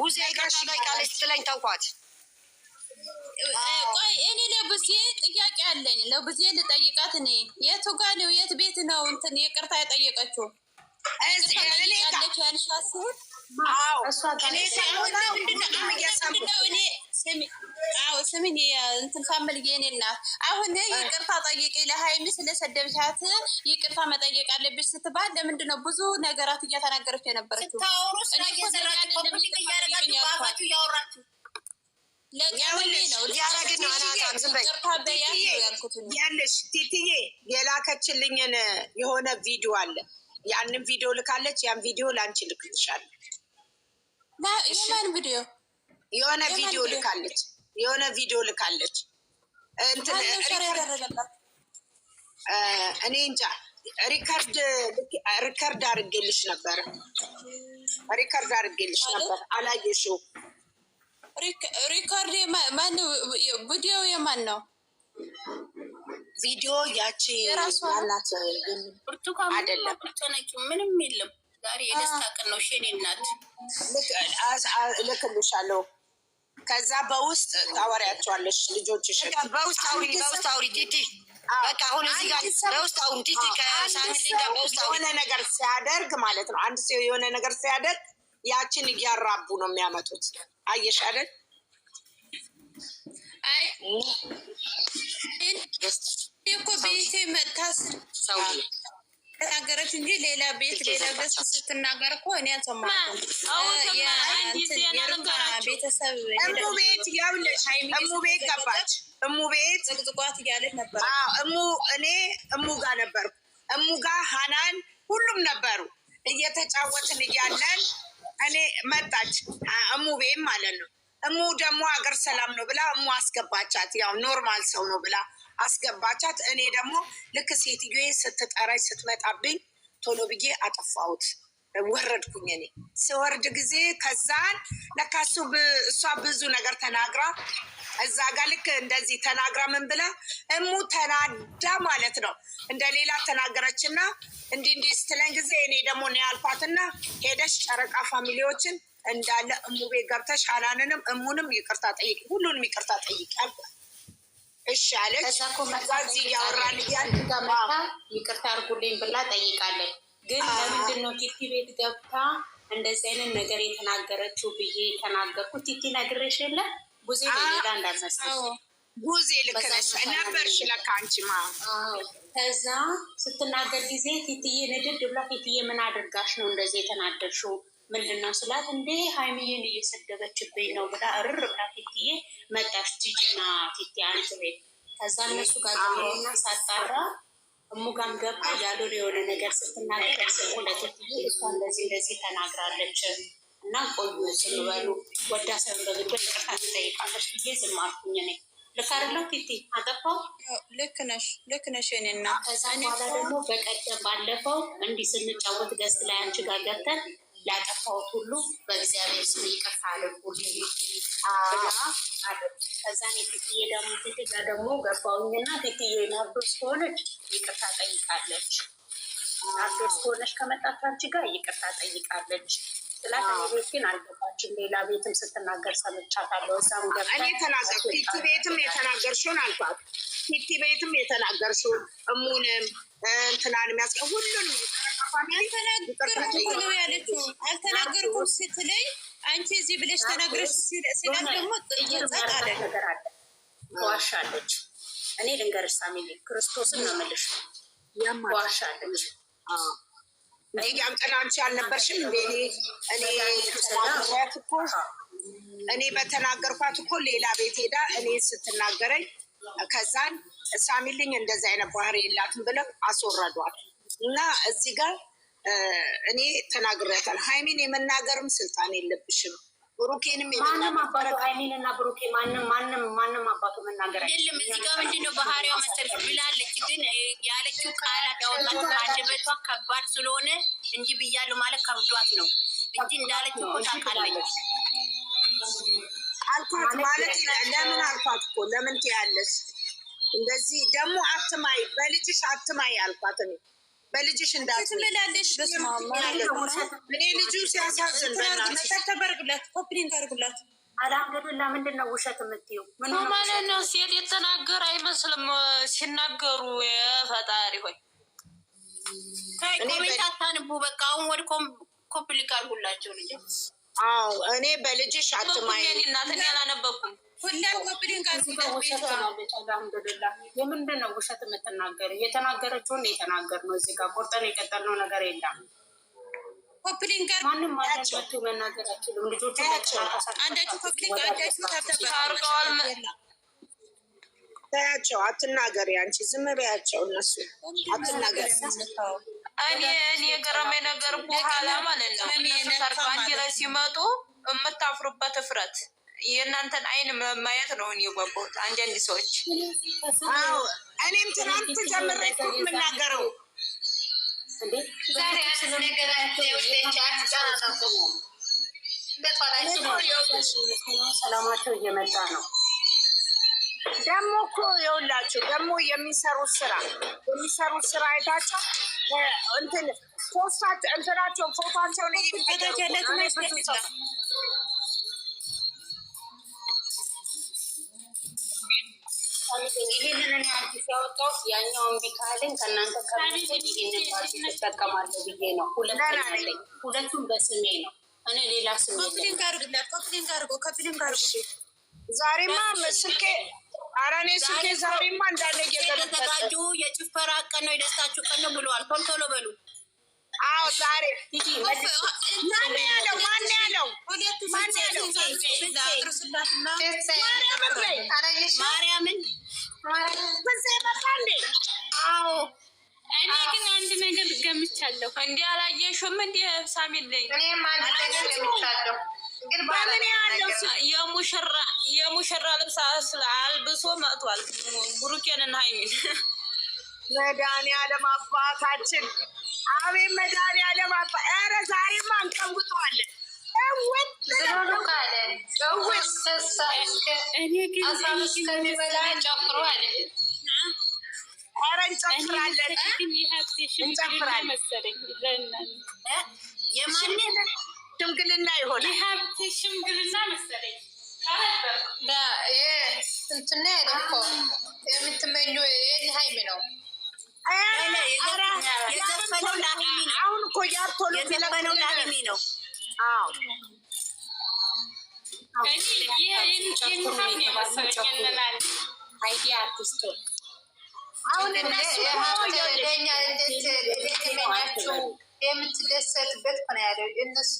ቡዜ ይቅርታ ጠይቃለች ስትለኝ ተውኳት። ቆይ እኔ ለቡዜ ጥያቄ አለኝ። ለቡዜ ልጠይቃት። እኔ የቱ ጋ ነው የት ቤት ነው እንትን ይቅርታ የጠየቀችው? ጠይቃለች ያልሻት ሲሆን ስሚኝ እንትን ሳምልዬ እኔ እናት አሁን ይቅርታ ጠይቂ ለሀይሚ ስለሰደብሻት ይቅርታ መጠየቅ አለብሽ ስትባል ለምንድን ነው ብዙ ነገራት እያተናገረች የነበረችው? ያለሽ ቲቲዬ የላከችልኝን የሆነ ቪዲዮ አለ። ያንን ቪዲዮ ልካለች። ያን ቪዲዮ ለአንቺ ልክልሻለሁ። የማን ቪዲዮ? የሆነ ቪዲዮ ልካለች። የሆነ ቪዲዮ ልካለች። እኔ እንጃ ሪከርድ አድርጌልሽ ነበር። አላየሽው? ሪከርድ ማን? ቪዲዮ የማን ነው? ቪዲዮ ያቺ ናት። አይደለም ምንም የለም። ዛሬ የደስታ ቀን ነው። ሸኔ እናት እልክልሻለሁ። ከዛ በውስጥ ታወሪያቸዋለሽ ልጆችሽ። በውስጥ አውሪ ቲቲ። በቃ አሁን እዚህ ጋር በውስጥ አውሪ ቲቲ። ከሳሚሊ ጋር በውስጥ አውሪ። የሆነ ነገር ሲያደርግ ማለት ነው። አንድ ሰው የሆነ ነገር ሲያደርግ ያችን እያራቡ ነው የሚያመጡት። አየሽ አይደል? አይ እኮ ቤቴ መታስ ሰው ተናገረች እንጂ ሌላ ቤት ሌላ ገስ ስትናገር እኮ እኔ አልሰማሁም። ቤተሰብ እሙ ቤት ያውለሽ እሙ ቤት ገባች። እሙ ቤት ዝግዝቋት እያለች ነበር። እሙ ጋር ነበርኩ። እሙ ጋር ሀናን ሁሉም ነበሩ። እየተጫወትን እያለን እኔ መጣች እሙ ቤት ማለት ነው። እሙ ደግሞ ሀገር ሰላም ነው ብላ እሙ አስገባቻት። ያው ኖርማል ሰው ነው ብላ አስገባቻት። እኔ ደግሞ ልክ ሴትዮዬ ስትጠራኝ ስትመጣብኝ ቶሎ ብዬ አጠፋሁት። ወረድኩኝ። እኔ ስወርድ ጊዜ ከዛን ለካ እሷ ብዙ ነገር ተናግራ እዛ ጋር ልክ እንደዚህ ተናግራ ምን ብላ እሙ ተናዳ ማለት ነው እንደ ሌላ ተናገረችና እንዲህ ስትለኝ ጊዜ እኔ ደግሞ ነው ያልኳትና ሄደሽ ጨረቃ ፋሚሊዎችን እንዳለ እሙ ቤት ገብተሽ ሀናንንም እሙንም ይቅርታ ጠይቂ፣ ሁሉንም ይቅርታ ጠይቂ አልኳት። እሺ አለች። ከዚህ እያወራን እያልመጣ ይቅርታ አድርጉልኝ ብላ ጠይቃለች። ግን ለምንድን ነው ቲቲ ቤት ገብታ እንደዚህ አይነት ነገር የተናገረችው ብዬ ተናገርኩ። ቲቲ ነግሬሽ የለ ቡዜ ሌላ እንዳልመስል ቡዜ ልክ ነሽ ነበርሽ ለካ አንቺማ። ከዛ ስትናገር ጊዜ ቲቲዬ ንድድ ብላ ቲቲዬ ምን አድርጋሽ ነው እንደዚህ የተናደርሽው ምንድን ነው ስላት፣ እንዴ ሀይሚዬን እየሰደበችብኝ ነው ብላ እርር ብላ ቲቲዬ መጣች። ቲጂና ቲቲ አንድ ቤት። ከዛ እነሱ ጋር ገና ሳጣራ እሙጋም ገባ ያሉን የሆነ ነገር ስትናገር ስሙ ለቲቲዬ እሷ እንደዚህ ተናግራለች እና ቆዩ ዝም በሉ ወዳ ሰው በግዶ ይቅርታ ትጠይቃለች ብዬ ዝም አልኩኝ። እኔ ልክ አይደለሁ ቲቲ? አጠፋው? ልክ ነሽ እኔና ከዛ በኋላ ደግሞ በቀደም ባለፈው እንዲህ ስንጫወት ገዝት ላይ አንቺ ጋር ገብተን ላጠፋሁት ሁሉ በእግዚአብሔር ስም ይቅርታ አድርጉልኝ ብላ አለች። ከዛ ቲቲዬ ደግሞ ገባሁኝና ቲቲዬ ናርዶስ ከሆነች ይቅርታ ጠይቃለች። ናርዶስ ከሆነች ከመጣች አንቺ ጋር ይቅርታ ጠይቃለች ስላት እኔ ቤት ግን አልገባችም። ሌላ ቤትም ስትናገር ሰምቻታለሁ። እዛም ገብታ እኔ ተናገርኩ። ቲቲ ቤትም የተናገርሽውን አልኳት። ቲቲ ቤትም የተናገርሽውን እሙንም እንትናን የሚያስቀ ሁሉንም አልተናገርኩም ነው ያለችው። አልተናገርኩም ስትለኝ አንቺ እዚህ ብለሽ ተናግረሽ ሲላት ደግሞ ጥይት አለ ነገር አለ ዋሻለች። እኔ ልንገርሽ ሳሚሊ ክርስቶስን ነው የምልሽ ዋሻለች። ያም ቀን አንቺ አልነበርሽም እንዴ? እኔ በተናገርኳት እኮ ሌላ ቤት ሄዳ እኔ ስትናገረኝ ከዛን ሳሚልኝ እንደዚህ አይነት ባህሪ የላትም ብለው አስወረዷል። እና እዚህ ጋር እኔ ተናግሬያታለሁ። ሀይሚን የመናገርም ስልጣን የለብሽም። ብሩኬንም ማንም አባቱ ሀይሚን እና ብሩኬ ማንም አባቱ መናገር አይደለም። እዚህ ጋር ምንድነው ባህሪዋ መሰለሽ ብላለች። ግን ያለችው ቃላት ያወጣችው አንደበቷ ከባድ ስለሆነ እንጂ ብያለሁ ማለት ከብዷት ነው እንጂ እንዳለችው እኮ ታውቃለች። አልኳት ማለት ለምን አልኳት እኮ ለምን ትያለሽ እንደዚህ ደግሞ አትማይ፣ በልጅሽ አትማይ አልኳት። እኔ በልጅሽ እንዳትምላለሽ። እኔ ልጁ ሲያሳዝን በእናትሽ ኮፕሊንግ አድርጉላት። አልሐምዱሊላህ። ምንድን ነው ውሸት የምትይው? ምን ማለት ነው? ሴት የተናገረ አይመስልም ሲናገሩ። የፈጣሪ ሆይ ኮሜንት አታንቡ። በቃ አሁን ወደ ኮፕሊንግ አድርጉላቸው ልጅ። አዎ እኔ በልጅሽ አትማይ። እናትን ያላነበኩም ሁላም ኮፕሊንግ አድርጉላት። አልሐምዱሊላህ። የምንድን ነው ውሸት የምትናገር? የተናገረችውን የተናገር ነው። እዚህ ጋር ቆርጠን የቀጠልነው ነገር የለም። ኮፕሊንግ ማንም ማለቱ መናገር አይችልም። ልጆቹ አንዳችሁ ኮፕሊንግ አንዳችሁ ታርቀዋል። ታያቸው፣ አትናገሪ አንቺ ዝም በያቸው። እነሱ አትናገሪ። እኔ የገረመኝ ነገር በኋላ ማለት ነው ታርቀው አንቺ ላይ ሲመጡ የምታፍሩበት እፍረት የእናንተን አይን ማየት ነው። እኔ የጓጓሁት አንዳንድ ሰዎች እኔም ትናንት ጀምሬ የምናገረው ሰላማቸው እየመጣ ነው። ደግሞ እኮ የውላችሁ ደግሞ የሚሰሩት ስራ አይታቸው እንትን ፖስታቸው እንትናቸው ፎቶቸውን ይህንን እኔ አዲስ ያወጣሁት ያኛውን ቢካልን ከእናንተ ከሚሄድ ይህንን አዲስ እጠቀማለሁ ብዬ ነው። ሁለቱም በስሜ ነው። እኔ ሌላ ስሜ ኮፕሊንግ አድርጉ። ዛሬማ ስልኬ አራኔ ስልኬ ዛሬማ እንዳለ የተዘጋጁ የጭፈራ ቀን ነው፣ የደስታችሁ ቀን ነው ብለዋል። ቶሎ ቶሎ በሉ። አዎ ዛሬ ማን ያለው ማርያምን አዎ እኔ ግን አንድ ነገር ገምቻለሁ። እንዲ አላየሽም? እንዲ ሳሚልኝ እኔም አንድ ነገር ገምቻለሁ። ግን ባለኔ ያለው የሙሽራ ልብስ አልብሶ መጥቷል። ብሩኬንና ሀይሚን መድኃኒዓለም አባታችን አቤት መድኃኒዓለም አባ ኧረ ዛሬማ እንቀውጠዋለን። እኔ ግን እስከሚበላ ጨምሮ አለ። ኧረ እንጨፍራለን እንጨፍራለን መሰለኝ። የማንን ሽምግልና ይሆናል? የሀብቴ ሽምግልና መሰለኝ። እንትና ያለኮ የምትመኙ ሀይሚ ነው። የዘፈነው ለሀይሚ ነው። አሁን እኮ ያርቶሎ የዘፈነው ለሀይሚ ነው። አዎ አይዲያ አርቲስቶ አሁን እነሱ ለኛ እንደተመኛችሁ የምትደሰትበት ሆነ ያለው እነሱ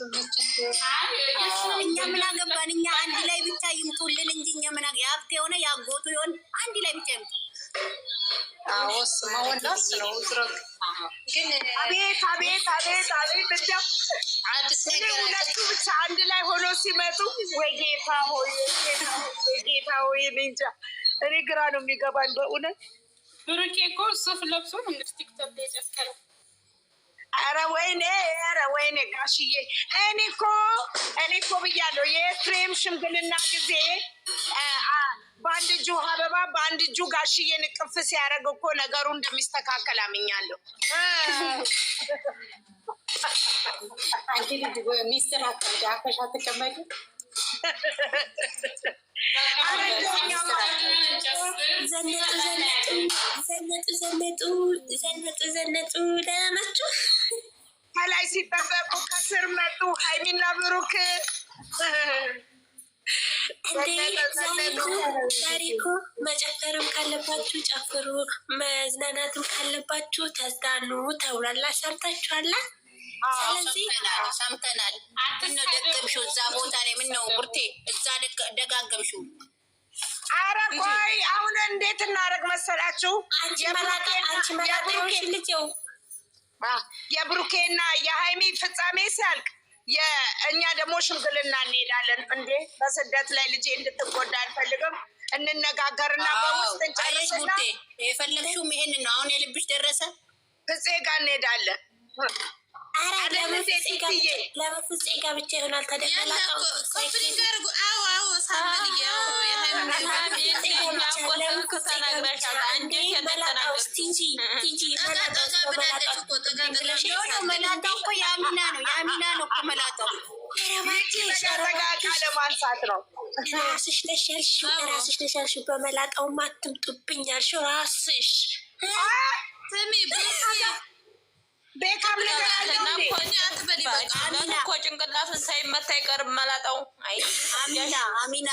እኛ ምን አገባን? እኛ አንድ ላይ ብቻ ይምጡልን እንጂ እኛ ምን የሀብቴ የሆነ ያጎቱ ይሆን አንድ ላይ ብቻ ይምጡ። አዎስ ማወላስ ነው ዝረግ ግን አቤት እንደው አዲስ ነገር ሁለቱ ብቻ አንድ ላይ ሆኖ ሲመጡ ወይ ጌታ ሆይ እንጃ እኔ ግራ ነው የሚገባን በእውነት። ብሩኬ እኮ ሱፍ ለብሶ ነው እንግዲህ ቲክቶክ ላይ የጨፈረው። ኧረ ወይኔ ጋሽዬ እኔ እኮ ብያለሁ የኤፍሬም ሽምግልና ጊዜ በአንድ እጁ አበባ በአንድ እጁ ጋሽዬን እቅፍ ሲያደርግ እኮ ነገሩ እንደሚስተካከል አምኛለሁ። አንቺ ልጅ ሚስጥር አፈሻ ተቀመጡ ዘነጡ ደማችሁ ከላይ ሲጠበቁ ከስር መጡ ሀይሚና ብሩክ። ዛሬ እኮ መጨፈርም ካለባችሁ ጨፍሩ፣ መዝናናትም ካለባችሁ ተዝናኑ ተብሏላ። ሰምታችኋላ? ስለዚህ ሰምተናል። ምነው ደገምሽው? እዛ ቦታ ላይ ምነው ቡርቴ እዛ ደጋገምሽው? ኧረ ቆይ አሁን እንዴት እናደርግ መሰላችሁ? የብሩኬና የሀይሚ ፍጻሜ ሲያልቅ እኛ ደግሞ ሽምግልና እንሄዳለን። እንዴ በስደት ላይ ልጄ እንድትጎዳ አልፈልግም። እንነጋገርና በውስጥ እንጨርስና የፈለግሽውም ይሄንን ነው። አሁን የልብሽ ደረሰ። ፍፄ ጋር እንሄዳለን። ለፍፄ ጋር ብቻ ይሆናል። ተደላላቀው ራስሽ ነሽ ያልሽው በመላጣውማ አትምጡብኝ ያልሽው ራስሽ። እኮ ጭንቅላቱን ሳይመታ አይቀርም መላጣው። አሚና